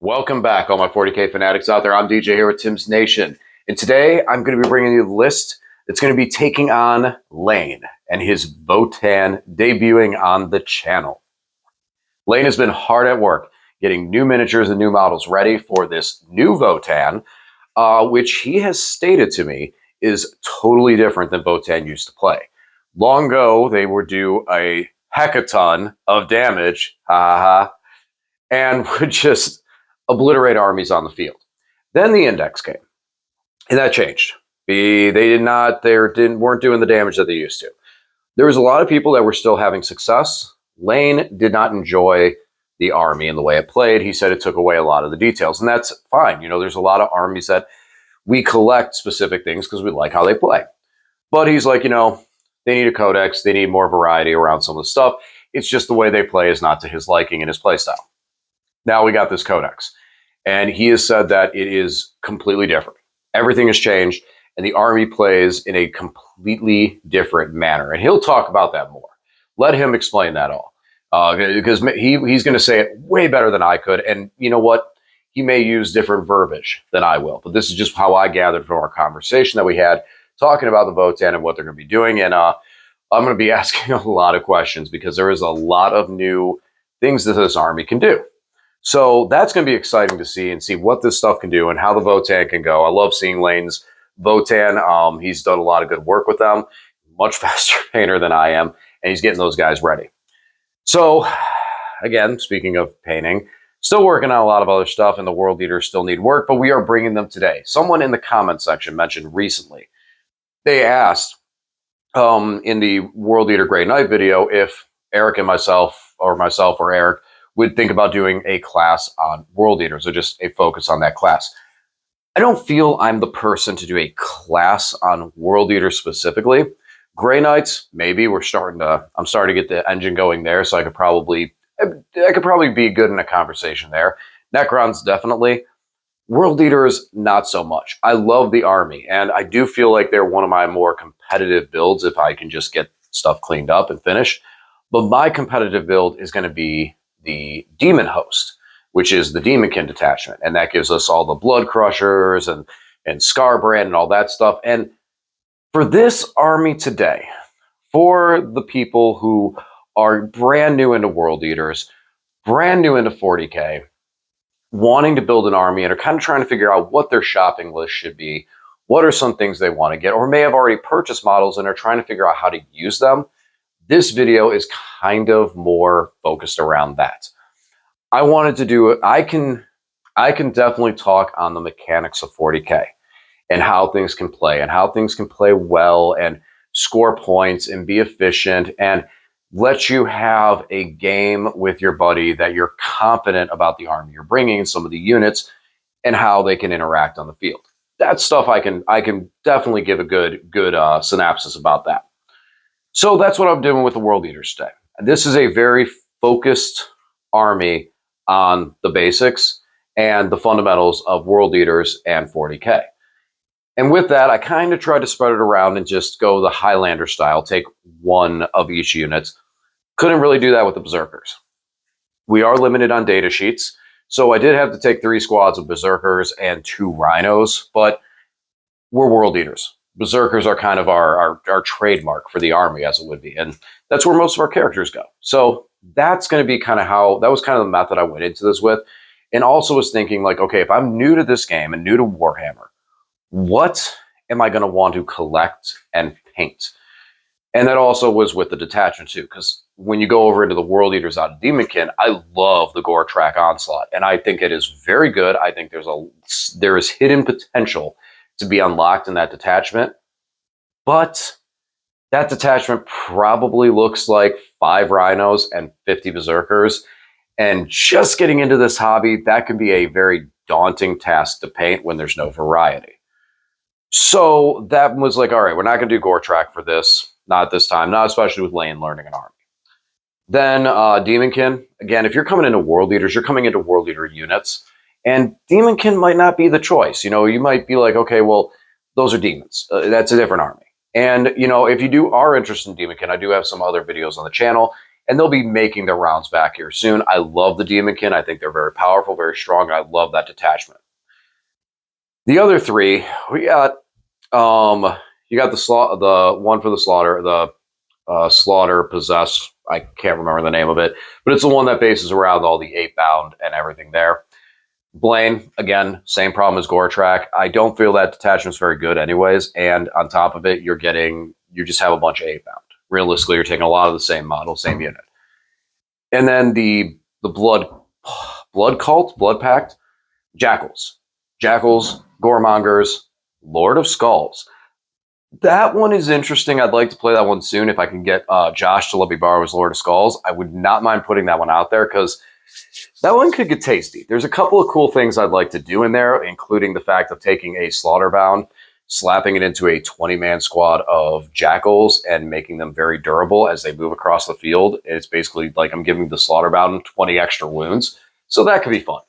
Welcome back, all my 40K fanatics out there. I'm DJ here with Tim's Nation. And today I'm going to be bringing you the list that's going to be taking on Lane and his Votann debuting on the channel. Lane has been hard at work getting new miniatures and new models ready for this new Votann, which he has stated to me is totally different than Votann used to play. Long ago, they would do a hecaton of damage, and would just obliterate armies on the field. Then the index came, and that changed. They weren't doing the damage that they used to. There was a lot of people that were still having success. Lane did not enjoy the army and the way it played. He said it took away a lot of the details, and that's fine. You know, there's a lot of armies that we collect specific things because we like how they play. But he's like, you know, they need a codex. They need more variety around some of the stuff. It's just the way they play is not to his liking and his play style. Now we got this codex, and he has said that it is completely different. Everything has changed, and the army plays in a completely different manner. And he'll talk about that more. Let him explain that all, because he's going to say it way better than I could. And you know what? He may use different verbiage than I will, but this is just how I gathered from our conversation that we had talking about the Votann and what they're going to be doing. And I'm going to be asking a lot of questions because there is a lot of new things that this army can do. So that's going to be exciting to see and see what this stuff can do and how the Votann can go. I love seeing Lane's Votann. He's done a lot of good work with them, much faster painter than I am, and he's getting those guys ready. So, again, speaking of painting, still working on a lot of other stuff, and the world leaders still need work, but we are bringing them today. Someone in the comment section mentioned recently, they asked in the World Leader Grey Knight video if Eric and myself or Eric would think about doing a class on world leaders or just a focus on that class. I don't feel I'm the person to do a class on world leaders specifically. Grey Knights, maybe I'm starting to get the engine going there, so I could probably be good in a conversation there. Necrons, definitely. World leaders, not so much. I love the army, and I do feel like they're one of my more competitive builds if I can just get stuff cleaned up and finished. But my competitive build is going to be the Demon Host, which is the Demonkin detachment, and that gives us all the Blood Crushers and Scarbrand and all that stuff. And for this army today, for the people who are brand new into World Eaters, brand new into 40K, wanting to build an army and are kind of trying to figure out what their shopping list should be, what are some things they want to get, or may have already purchased models and are trying to figure out how to use them, this video is kind of more focused around that. I wanted to do it. I can definitely talk on the mechanics of 40K and how things can play and how things can play well and score points and be efficient and let you have a game with your buddy that you're confident about the army you're bringing, some of the units, and how they can interact on the field. That stuff I can definitely give a good synopsis about that. So that's what I'm doing with the World Eaters today. This is a very focused army on the basics and the fundamentals of World Eaters and 40K. And with that, I kind of tried to spread it around and just go the Highlander style, take one of each unit. Couldn't really do that with the Berzerkers. We are limited on data sheets, so I did have to take 3 squads of Berzerkers and 2 Rhinos, but we're World Eaters. Berzerkers are kind of our trademark for the army, as it would be, and that's where most of our characters go. So that's going to be kind of that was kind of the method I went into this with, and also was thinking like, okay, if I'm new to this game and new to Warhammer, what am I going to want to collect and paint? And that also was with the detachment too, because when you go over into the World Eaters out of Demonkin, I love the Gore Track Onslaught, and I think it is very good. I think there is hidden potential to be unlocked in that detachment, but that detachment probably looks like 5 Rhinos and 50 Berzerkers, and just getting into this hobby, that can be a very daunting task to paint when there's no variety. So that was like, all right, we're not going to do Gore Track for this, not this time, not especially with Lane learning an army. Then Demonkin, again, if you're coming into World Eaters, you're coming into World Eater units, and Demonkin might not be the choice. You know, you might be like, okay, well, those are demons. That's a different army. And, you know, if you are interested in Demonkin, I do have some other videos on the channel, and they'll be making their rounds back here soon. I love the Demonkin. I think they're very powerful, very strong, and I love that detachment. The other three, we got you got the one for the slaughter, the slaughter possess. I can't remember the name of it, but it's the one that bases around all the 8-bound and everything there. Blaine, again, same problem as Goretrack. I don't feel that detachment's very good anyways, and on top of it, you just have a bunch of 8-bound. Realistically, you're taking a lot of the same model, same unit. And then the blood cult, blood pact, jackals, goremongers, Lord of Skulls. That one is interesting. I'd like to play that one soon if I can get Josh to let me borrow his Lord of Skulls. I would not mind putting that one out there because that one could get tasty. There's a couple of cool things I'd like to do in there, including the fact of taking a Slaughterbound, slapping it into a 20-man squad of jackals, and making them very durable as they move across the field. It's basically like I'm giving the Slaughterbound 20 extra wounds. So that could be fun.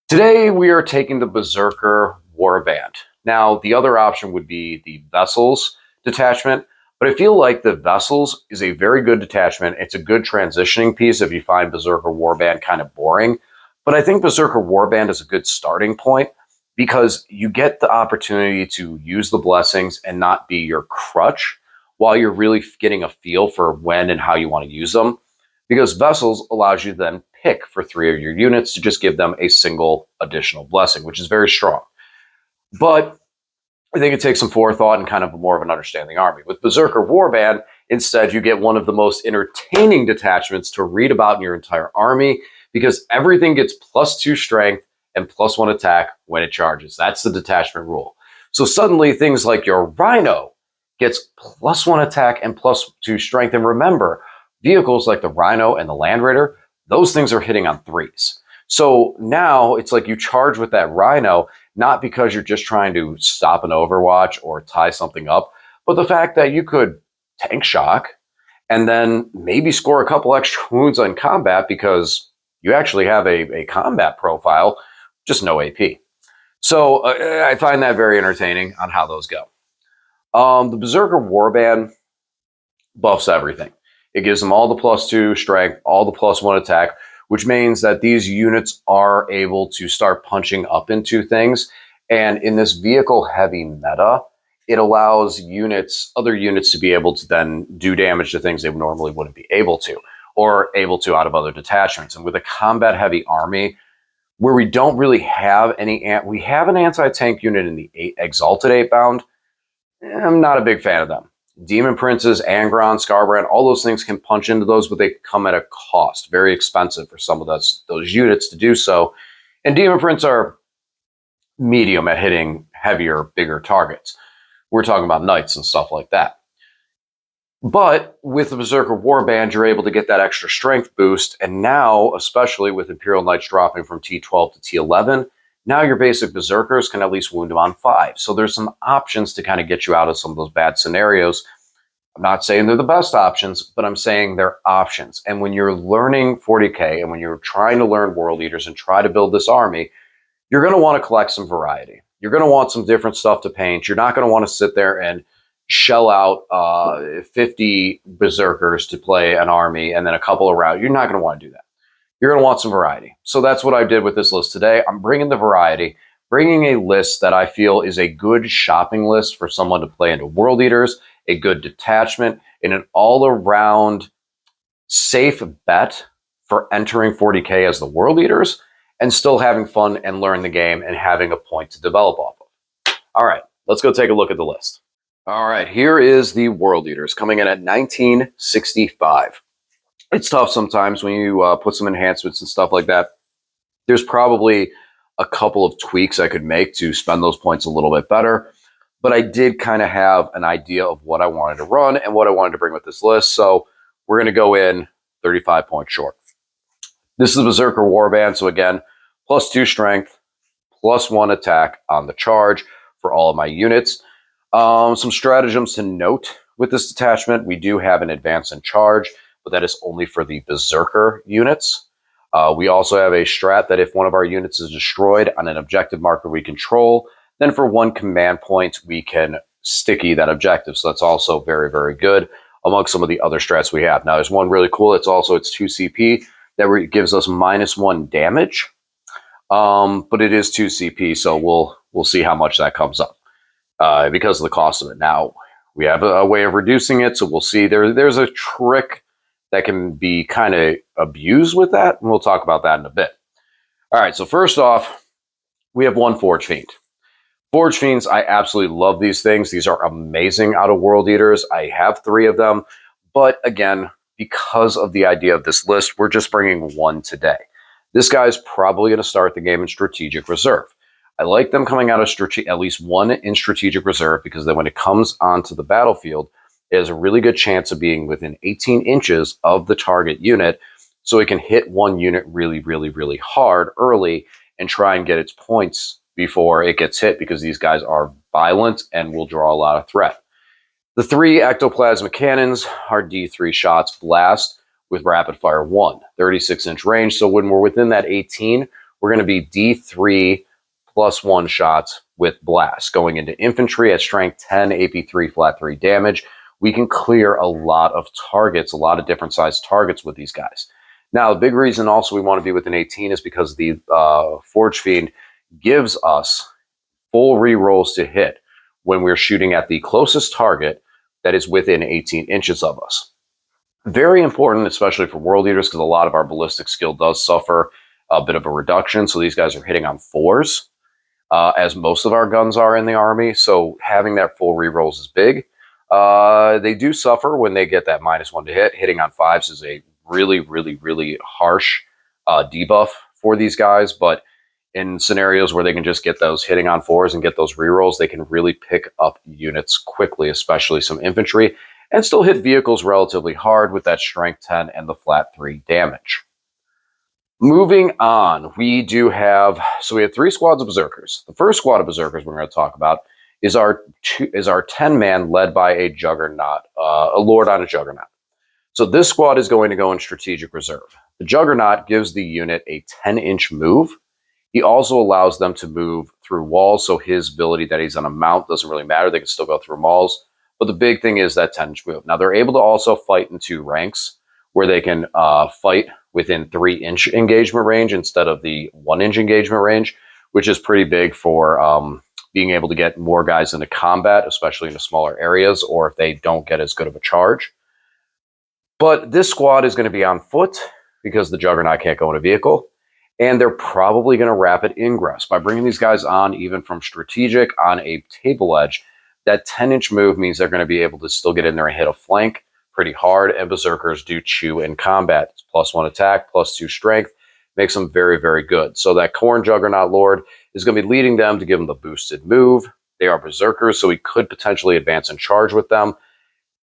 Today, we are taking the Berzerker Warband. Now, the other option would be the Vessels detachment, but I feel like the Vessels is a very good detachment. It's a good transitioning piece if you find Berzerker Warband kind of boring. But I think Berzerker Warband is a good starting point because you get the opportunity to use the blessings and not be your crutch while you're really getting a feel for when and how you want to use them. Because Vessels allows you to then pick for 3 of your units to just give them a single additional blessing, which is very strong. But I think it takes some forethought and kind of more of an understanding army. With Berzerker Warband, instead, you get one of the most entertaining detachments to read about in your entire army because everything gets +2 strength and +1 attack when it charges. That's the detachment rule. So suddenly, things like your Rhino gets +1 attack and +2 strength. And remember, vehicles like the Rhino and the Land Raider, those things are hitting on 3s. So now it's like you charge with that Rhino, not because you're just trying to stop an Overwatch or tie something up, but the fact that you could tank shock and then maybe score a couple extra wounds on combat because you actually have a combat profile, just no AP. So I find that very entertaining on how those go. The Berzerker Warband buffs everything. It gives them all the +2 strength, all the +1 attack, which means that these units are able to start punching up into things. And in this vehicle-heavy meta, it allows other units to be able to then do damage to things they normally wouldn't be able to, or able to out of other detachments. And with a combat-heavy army, where we don't really have we have an anti-tank unit in the Exalted 8-bound. I'm not a big fan of them. Demon Princes, Angron, Scarbrand, all those things can punch into those, but they come at a cost. Very expensive for some of those units to do so. And Demon Prince are medium at hitting heavier, bigger targets. We're talking about Knights and stuff like that. But with the Berzerker Warband, you're able to get that extra strength boost. And now, especially with Imperial Knights dropping from T12 to T11, now your basic Berserkers can at least wound them on 5. So there's some options to kind of get you out of some of those bad scenarios. I'm not saying they're the best options, but I'm saying they're options. And when you're learning 40K and when you're trying to learn World Eaters and try to build this army, you're going to want to collect some variety. You're going to want some different stuff to paint. You're not going to want to sit there and shell out 50 Berserkers to play an army and then a couple around. You're not going to want to do that. You're going to want some variety. So that's what I did with this list today. I'm bringing the variety, bringing a list that I feel is a good shopping list for someone to play into World Eaters, a good detachment, and an all-around safe bet for entering 40K as the World Eaters and still having fun and learn the game and having a point to develop off of. All right, let's go take a look at the list. All right, here is the World Eaters coming in at 1965. It's tough sometimes when you put some enhancements and stuff like that. There's probably a couple of tweaks I could make to spend those points a little bit better. But I did kind of have an idea of what I wanted to run and what I wanted to bring with this list. So we're going to go in 35 points short. This is the Berzerker Warband. So again, +2 strength, +1 attack on the charge for all of my units. Some stratagems to note with this detachment. We do have an advance in charge, but that is only for the Berzerker units. We also have a strat that if one of our units is destroyed on an objective marker we control, then for 1 command point, we can sticky that objective. So that's also very, very good. amongst some of the other strats we have. Now, there's one really cool. It's 2 CP that gives us -1 damage, but it is 2 CP, so we'll see how much that comes up because of the cost of it. Now, we have a way of reducing it, so we'll see. There's a trick that can be kind of abused with that, and we'll talk about that in a bit. All right, so first off, we have one Forge Fiend. Forge Fiends, I absolutely love these things. These are amazing out of World Eaters. I have 3 of them, but again, because of the idea of this list, we're just bringing one today. This guy's probably going to start the game in Strategic Reserve. I like them coming out of at least one in Strategic Reserve because then when it comes onto the battlefield, it has a really good chance of being within 18 inches of the target unit, so it can hit one unit really, really, really hard early and try and get its points before it gets hit, because these guys are violent and will draw a lot of threat. The 3 ectoplasmic cannons are D3 shots blast with rapid fire 1, 36-inch range. So when we're within that 18, we're going to be D3 +1 shots with blast. Going into infantry at strength 10, AP3, flat 3 damage. We can clear a lot of targets, a lot of different sized targets with these guys. Now, the big reason also we want to be within 18 is because the Forge Fiend gives us full rerolls to hit when we're shooting at the closest target that is within 18 inches of us. Very important, especially for World Eaters, because a lot of our ballistic skill does suffer a bit of a reduction. So these guys are hitting on 4s, as most of our guns are in the army. So having that full rerolls is big. They do suffer when they get that -1 to hit. Hitting on 5s is a really, really, really harsh debuff for these guys, but in scenarios where they can just get those hitting on 4s and get those rerolls, they can really pick up units quickly, especially some infantry, and still hit vehicles relatively hard with that strength 10 and the flat 3 damage. Moving on, we have 3 squads of Berserkers. The first squad of Berserkers we're going to talk about is our 10-man led by a Juggernaut, a Lord on a Juggernaut. So this squad is going to go in Strategic Reserve. The Juggernaut gives the unit a 10-inch move. He also allows them to move through walls, so his ability that he's on a mount doesn't really matter. They can still go through walls. But the big thing is that 10-inch move. Now, they're able to also fight in 2 ranks, where they can fight within 3-inch engagement range instead of the 1-inch engagement range, which is pretty big for being able to get more guys into combat, especially in the smaller areas, or if they don't get as good of a charge. But this squad is going to be on foot because the Juggernaut can't go in a vehicle. And they're probably going to rapid ingress. By bringing these guys on, even from strategic on a table edge, that 10-inch move means they're going to be able to still get in there and hit a flank pretty hard. And Berserkers do chew in combat. It's +1 attack, +2 strength. Makes them very, very good. So that Khorne Juggernaut Lord is going to be leading them to give them the boosted move. They are Berserkers, so we could potentially advance and charge with them.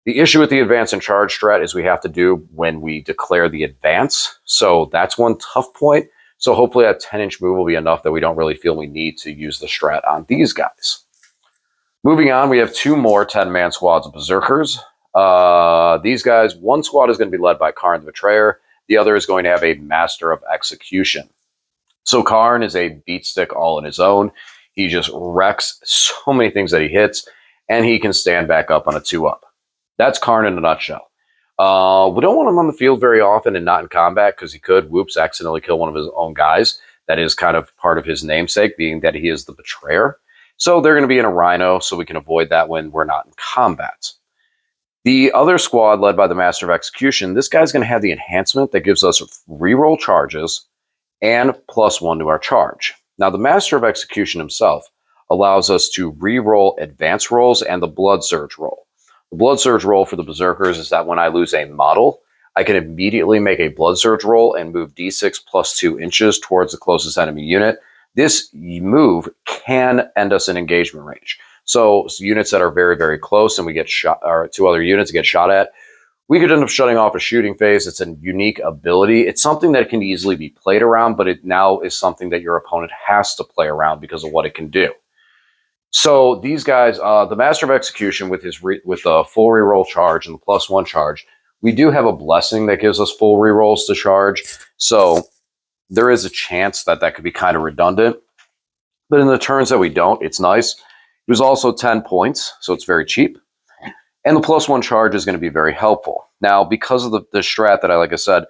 The issue with the advance and charge strat is we have to do when we declare the advance. So that's one tough point. So hopefully that 10-inch move will be enough that we don't really feel we need to use the strat on these guys. Moving on, we have 2 more 10-man squads of Berserkers. These guys, one squad is going to be led by Karn the Betrayer. The other is going to have a Master of Execution. So Karn is a beatstick all on his own. He just wrecks so many things that he hits, and he can stand back up on a 2-up. That's Karn in a nutshell. We don't want him on the field very often and not in combat because he could, accidentally kill one of his own guys. That is kind of part of his namesake, being that he is the Betrayer. So they're going to be in a Rhino, so we can avoid that when we're not in combat. The other squad, led by the Master of Execution, this guy's going to have the enhancement that gives us reroll charges and +1 to our charge. Now, the Master of Execution himself allows us to reroll advance rolls and the Blood Surge roll. The Blood Surge roll for the Berserkers is that when I lose a model, I can immediately make a Blood Surge roll and move D6 +2 inches towards the closest enemy unit. This move can end us in engagement range. So units that are very, very close and we get shot, or 2 other units get shot at, we could end up shutting off a shooting phase. It's a unique ability. It's something that can easily be played around, but it now is something that your opponent has to play around because of what it can do. So these guys, the Master of Execution with the full reroll charge and the +1 charge, we do have a blessing that gives us full rerolls to charge. So there is a chance that that could be kind of redundant. But in the turns that we don't, it's nice. It was also 10 points, so it's very cheap. And the +1 charge is going to be very helpful. Now, because of the strat that like I said,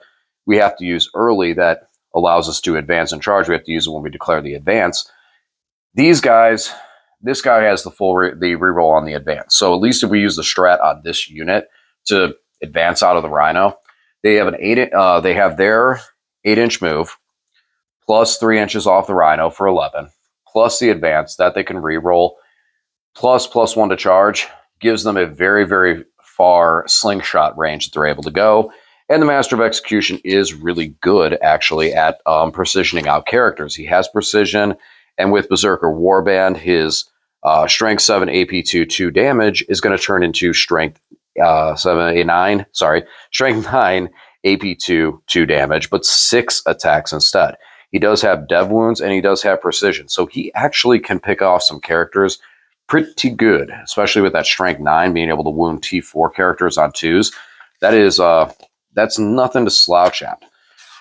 we have to use early that allows us to advance and charge, we have to use it when we declare the advance. These guys, this guy has the full the reroll on the advance. So at least if we use the strat on this unit to advance out of the Rhino, they have they have their 8-inch move plus 3 inches off the Rhino for 11, plus the advance that they can reroll, plus +1 to charge, gives them a very, very far slingshot range that they're able to go. And the Master of Execution is really good, actually, at precisioning out characters. He has precision, and with Berzerker Warband, his Strength 7 AP 2 damage is going to turn into Strength 9 AP 2 damage, but 6 attacks instead. He does have Dev Wounds, and he does have Precision, so he actually can pick off some characters pretty good, especially with that Strength 9 being able to wound T4 characters on 2s. That is that's nothing to slouch at.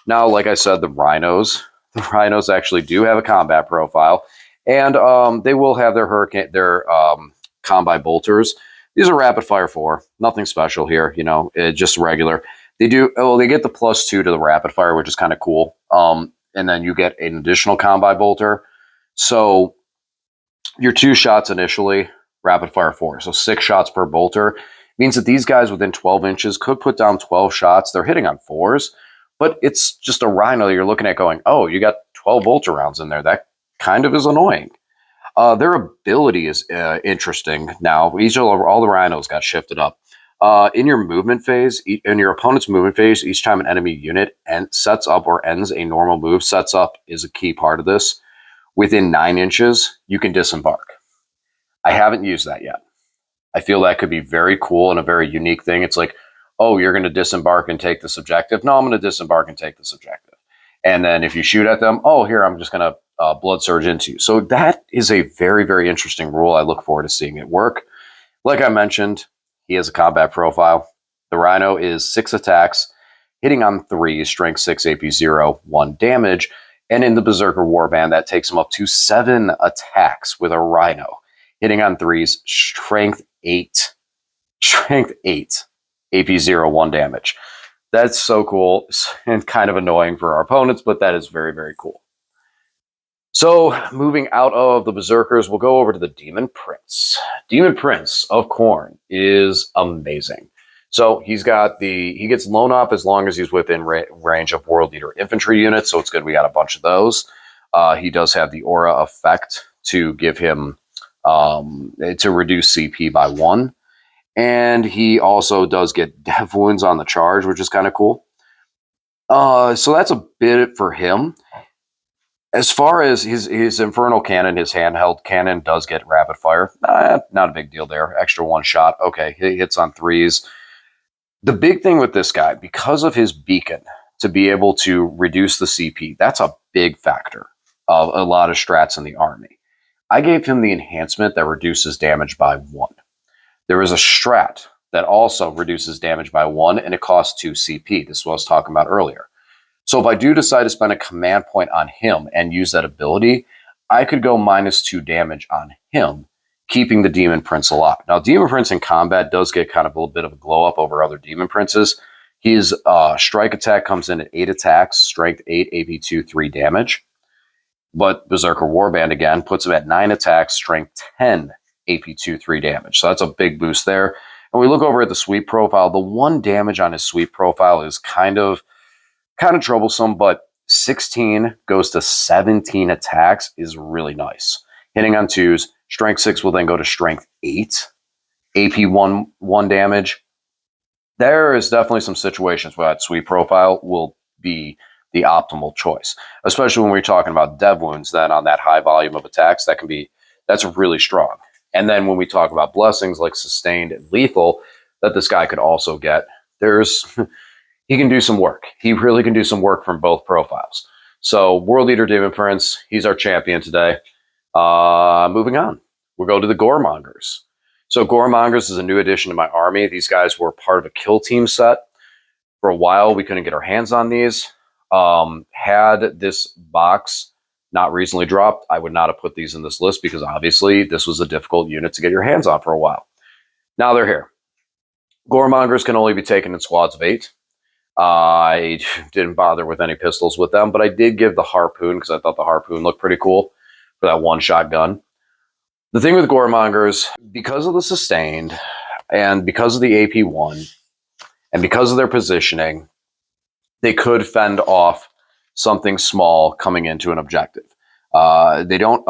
Now, like I said, the Rhinos actually do have a combat profile, and they will have their combi bolters. These are rapid fire 4, nothing special here, you know, just regular. They get the +2 to the rapid fire, which is kind of cool. And then you get an additional combi bolter. So your 2 shots initially, rapid fire 4. So 6 shots per bolter means that these guys within 12 inches could put down 12 shots. They're hitting on 4s, but it's just a Rhino you're looking at going, oh, you got 12 bolter rounds in there. That kind of is annoying. Their ability is interesting now. All the Rhinos got shifted up. In your movement phase, in your opponent's movement phase, each time an enemy unit sets up or ends a normal move, sets up is a key part of this. Within 9 inches, you can disembark. I haven't used that yet. I feel that could be very cool and a very unique thing. It's like, oh, you're going to disembark and take this objective. No, I'm going to disembark and take this objective. And then if you shoot at them, oh, here, I'm just going to blood surge into you. So that is a very, very interesting rule. I look forward to seeing it work. Like I mentioned, he has a combat profile. The Rhino is 6 attacks, hitting on 3, Strength 6, AP 0, 1 damage. And in the Berzerker Warband, that takes him up to 7 attacks with a Rhino, hitting on 3s, Strength 8, AP 0, 1 damage. That's so cool and kind of annoying for our opponents, but that is very, very cool. So moving out of the Berzerkers, we'll go over to the Demon Prince. Demon Prince of Khorne is amazing. So he gets loan up as long as he's within range of World Leader infantry units. So it's good we got a bunch of those. He does have the aura effect to give him to reduce CP by 1. And he also does get Dev Wounds on the charge, which is kind of cool. So that's a bit for him. As far as his Infernal Cannon, his handheld cannon does get rapid fire. Not a big deal there. Extra 1 shot. Okay, he hits on 3s. The big thing with this guy, because of his beacon, to be able to reduce the CP, that's a big factor of a lot of strats in the army. I gave him the enhancement that reduces damage by 1. There is a strat that also reduces damage by 1, and it costs 2 CP. This is what I was talking about earlier. So if I do decide to spend a command point on him and use that ability, I could go -2 damage on him, keeping the Demon Prince alive. Now, Demon Prince in combat does get kind of a little bit of a glow up over other Demon Princes. His strike attack comes in at 8 attacks, Strength 8, AP 2, 3 damage. But Berzerker Warband, again, puts him at 9 attacks, Strength 10, AP 2, 3 damage. So that's a big boost there. And we look over at the sweep profile. The 1 damage on his sweep profile is kind of troublesome, but 16 goes to 17 attacks is really nice. Hitting on 2s, Strength 6 will then go to Strength 8, AP 1 damage. There is definitely some situations where that sweep profile will be the optimal choice, especially when we're talking about Dev Wounds. Then on that high volume of attacks, that's really strong. And then when we talk about blessings like sustained and lethal that this guy could also get, he can do some work. He really can do some work from both profiles. So World Leader Demon Prince, he's our champion today. Moving on, we'll go to the Goremongers. So Goremongers is a new addition to my army. These guys were part of a kill team set. For a while, we couldn't get our hands on these. Had this box not recently dropped, I would not have put these in this list because obviously this was a difficult unit to get your hands on for a while. Now they're here. Goremongers can only be taken in squads of 8. I didn't bother with any pistols with them, but I did give the harpoon because I thought the harpoon looked pretty cool for that one-shot gun. The thing with Goremongers, because of the sustained, and because of the AP1, and because of their positioning, they could fend off something small coming into an objective. They don't.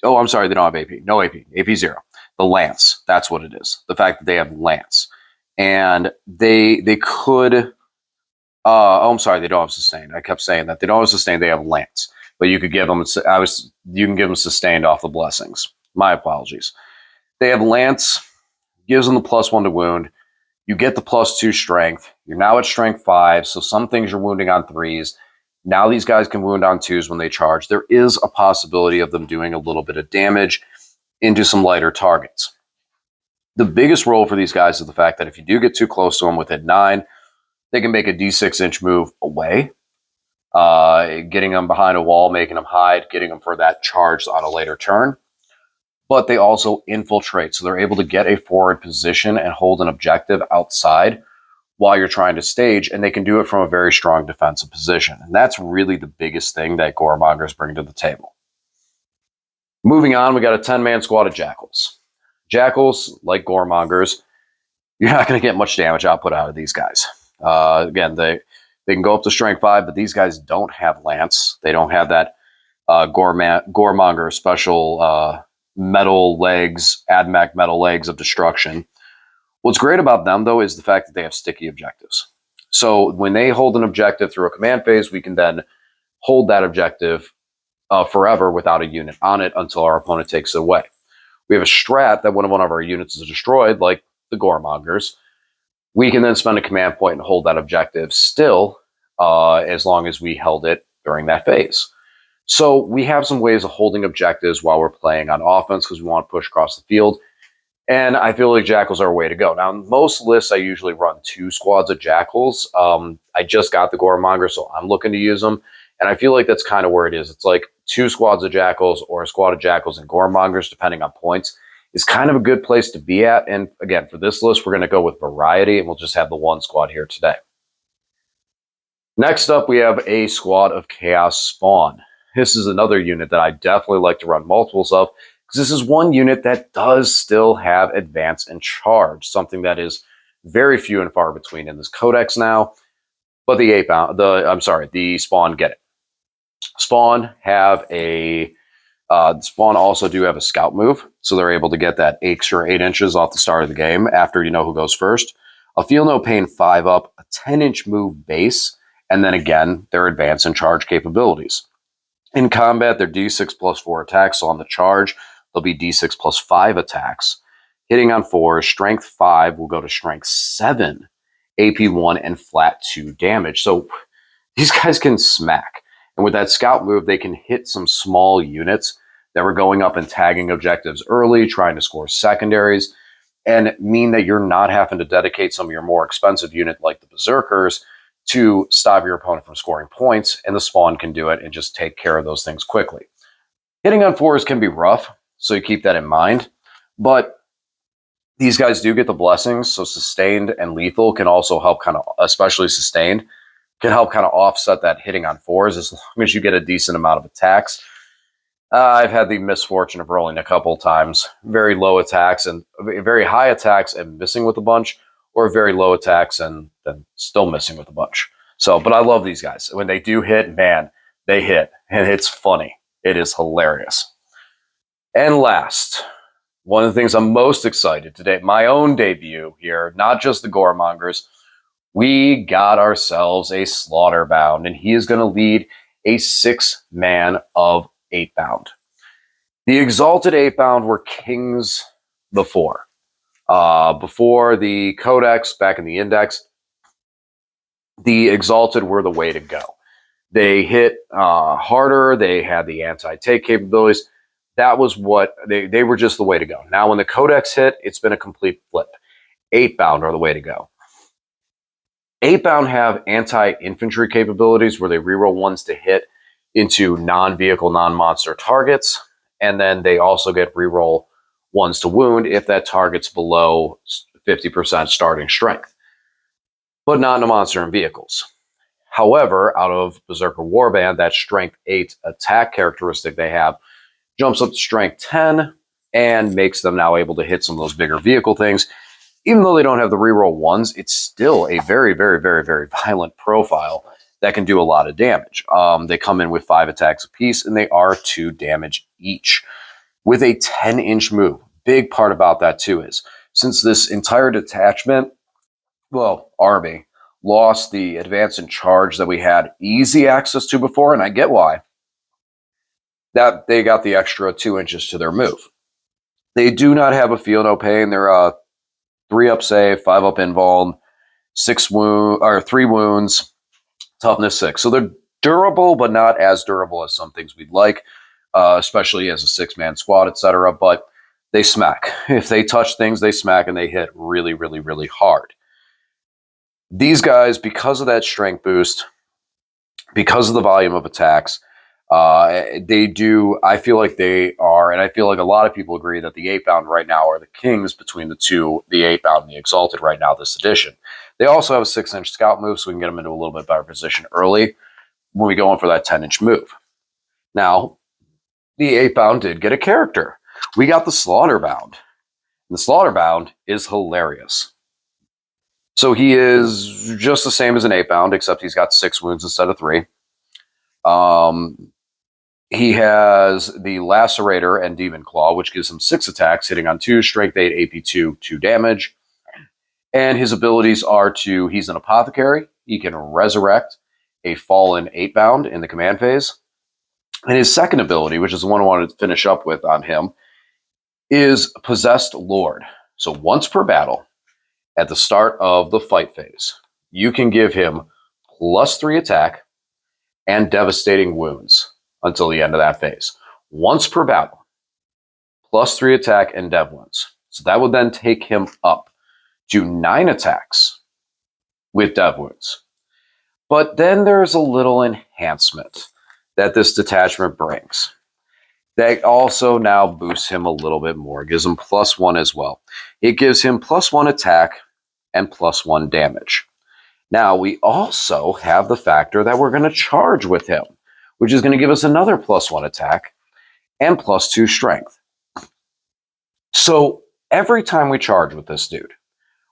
Oh, I'm sorry. They don't have AP. No AP. AP 0. The lance. That's what it is. The fact that they have lance, and they could. Oh, I'm sorry. They don't have sustained. I kept saying that they don't have sustained. They have lance, but you could give them. You can give them sustained off the blessings. My apologies. They have lance. Gives them the +1 to wound. You get the +2 strength. You're now at strength 5, so some things you're wounding on 3s. Now these guys can wound on 2s when they charge. There is a possibility of them doing a little bit of damage into some lighter targets. The biggest role for these guys is the fact that if you do get too close to them with hit 9, they can make a D6-inch move away, getting them behind a wall, making them hide, getting them for that charge on a later turn. But they also infiltrate, so they're able to get a forward position and hold an objective outside while you're trying to stage, and they can do it from a very strong defensive position. And that's really the biggest thing that Goremongers bring to the table. Moving on, we got a 10-man squad of Jackals. Jackals, like Goremongers, you're not going to get much damage output out of these guys. Again, they can go up to strength 5, but these guys don't have lance. They don't have that Goremonger special metal legs, AdMac metal legs of destruction. What's great about them, though, is the fact that they have sticky objectives. So when they hold an objective through a command phase, we can then hold that objective forever without a unit on it until our opponent takes it away. We have a strat that when one of our units is destroyed, like the Goremongers, we can then spend a command point and hold that objective still as long as we held it during that phase. So we have some ways of holding objectives while we're playing on offense because we want to push across the field. And I feel like Jackals are a way to go. Now, in most lists, I usually run 2 squads of Jackals. I just got the Goremonger, so I'm looking to use them. And I feel like that's kind of where it is. It's like 2 squads of Jackals or a squad of Jackals and Goremongers, depending on points, is kind of a good place to be at. And again, for this list, we're going to go with variety, and we'll just have the 1 squad here today. Next up, we have a squad of Chaos Spawn. This is another unit that I definitely like to run multiples of, because this is one unit that does still have advance and charge, something that is very few and far between in this codex now. But the Spawn get it. Spawn have a Spawn also do have a scout move, so they're able to get that extra 8 inches off the start of the game after you know who goes first. A feel no pain 5 up, a 10-inch move base, and then again their advance and charge capabilities. In combat, they're D6 plus 4 attacks, so on the charge, they'll be D6 plus 5 attacks. Hitting on 4, strength 5 will go to strength 7, AP 1, and flat 2 damage. So these guys can smack. And with that scout move, they can hit some small units that were going up and tagging objectives early, trying to score secondaries, and mean that you're not having to dedicate some of your more expensive unit like the Berzerkers to stop your opponent from scoring points, and the Spawn can do it and just take care of those things quickly. Hitting on 4s can be rough, so you keep that in mind, but these guys do get the blessings, so sustained and lethal can also help especially sustained, can help offset that hitting on 4s as long as you get a decent amount of attacks. I've had the misfortune of rolling a couple times, very low attacks and very high attacks and missing with a bunch, or very low attacks and then still missing with a bunch. So, but I love these guys. When they do hit, man, they hit. And it's funny. It is hilarious. And last, one of the things I'm most excited today, my own debut here, not just the Goremongers, we got ourselves a Slaughterbound, and he is going to lead a 6-man of 8-bound. The Exalted 8-bound were kings before. Before the Codex, back in the Index, the Exalted were the way to go. They hit harder. They had the anti-take capabilities. That was what they were just the way to go. Now, when the Codex hit, it's been a complete flip. 8-bound are the way to go. 8-bound have anti-infantry capabilities where they reroll 1s to hit into non-vehicle, non-monster targets, and then they also get reroll 1s to wound if that target's below 50% starting strength, but not in a monster and vehicles. However, out of Berzerker Warband, that strength 8 attack characteristic they have jumps up to strength 10 and makes them now able to hit some of those bigger vehicle things. Even though they don't have the reroll ones, it's still a very, very, very, very violent profile that can do a lot of damage. They come in with 5 attacks apiece, and they are 2 damage each with a 10-inch move. Big part about that, too, is since this entire detachment, well, army, lost the advance and charge that we had easy access to before, and I get why, that they got the extra 2 inches to their move. They do not have a feel no pain. They're 3 up save, 5 up invuln, 3 wounds, toughness 6. So they're durable, but not as durable as some things we'd like, especially as a 6-man squad, etc. But they smack. If they touch things, they smack, and they hit really, really, really hard. These guys, because of that strength boost, because of the volume of attacks, they do, I feel like they are, and I feel like a lot of people agree that the 8-bound right now are the kings between the two, the 8-bound and the Exalted right now this edition. They also have a 6-inch scout move, so we can get them into a little bit better position early when we go in for that 10-inch move. Now, the 8-bound did get a character. We got the Slaughterbound. And the Slaughterbound is hilarious. So he is just the same as an 8-bound, except he's got 6 wounds instead of 3. He has the Lacerator and Demon Claw, which gives him 6 attacks, hitting on 2, strength 8, AP 2, 2 damage. And his abilities are he's an apothecary. He can resurrect a fallen 8-bound in the command phase. And his second ability, which is the one I wanted to finish up with on him, is Possessed Lord. So once per battle, at the start of the fight phase, you can give him +3 attack and devastating wounds until the end of that phase. Once per battle, +3 attack and dev wounds. So that would then take him up to 9 attacks with dev wounds. But then there's a little enhancement that this detachment brings. That also now boosts him a little bit more. It gives him +1 as well. It gives him +1 attack and +1 damage. Now, we also have the factor that we're going to charge with him, which is going to give us another +1 attack and +2 strength. So every time we charge with this dude,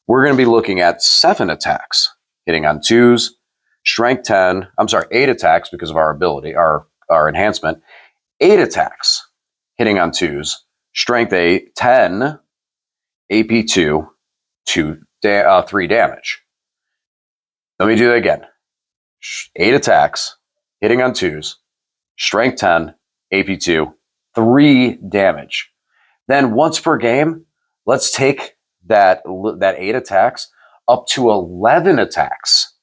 we're going to be looking at 7 attacks, hitting on 2s, strength 10, 8 attacks because of our ability, our enhancement, 8 attacks, hitting on 2s, strength 8, 10, AP 2, 3 damage. Let me do that again. 8 attacks, hitting on 2s, strength 10, AP 2, 3 damage. Then once per game, let's take that 8 attacks up to 11 attacks,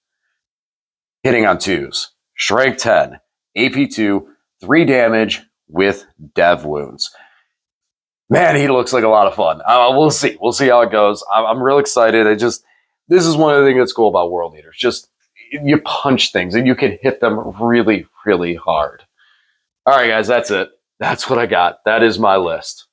hitting on 2s, strength 10, AP 2, 3 damage with dev wounds. Man, he looks like a lot of fun. We'll see. We'll see how it goes. I'm real excited. This is one of the things that's cool about World Eaters. Just you punch things and you can hit them really, really hard. All right, guys, that's it. That's what I got. That is my list.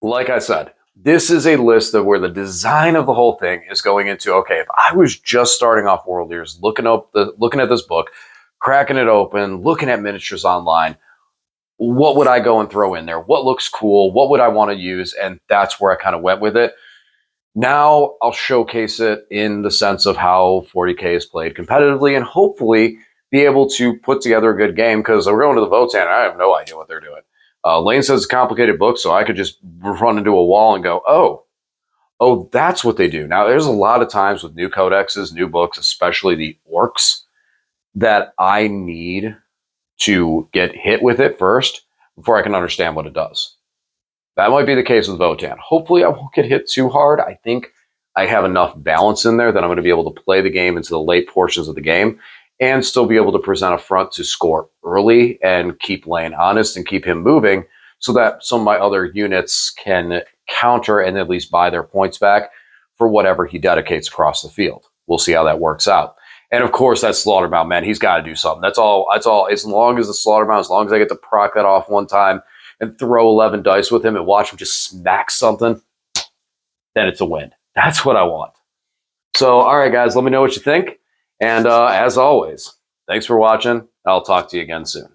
Like I said, this is a list of where the design of the whole thing is going into, okay, if I was just starting off World Eaters, looking at this book, cracking it open, looking at miniatures online, what would I go and throw in there? What looks cool? What would I want to use? And that's where I kind of went with it. Now I'll showcase it in the sense of how 40K is played competitively and hopefully be able to put together a good game because we're going to the Votann. I have no idea what they're doing. Lane says it's a complicated book, so I could just run into a wall and go, oh, that's what they do. Now, there's a lot of times with new codexes, new books, especially the orcs, that I need to get hit with it first before I can understand what it does. That might be the case with Votann. Hopefully I won't get hit too hard. I think I have enough balance in there that I'm going to be able to play the game into the late portions of the game and still be able to present a front to score early and keep Lane honest and keep him moving so that some of my other units can counter and at least buy their points back for whatever he dedicates across the field. We'll see how that works out. And of course, that Slaughterbound, man, he's got to do something. That's all. As long as the Slaughterbound, as long as I get to proc that off one time and throw 11 dice with him and watch him just smack something, then it's a win. That's what I want. So, all right, guys, let me know what you think. And as always, thanks for watching. I'll talk to you again soon.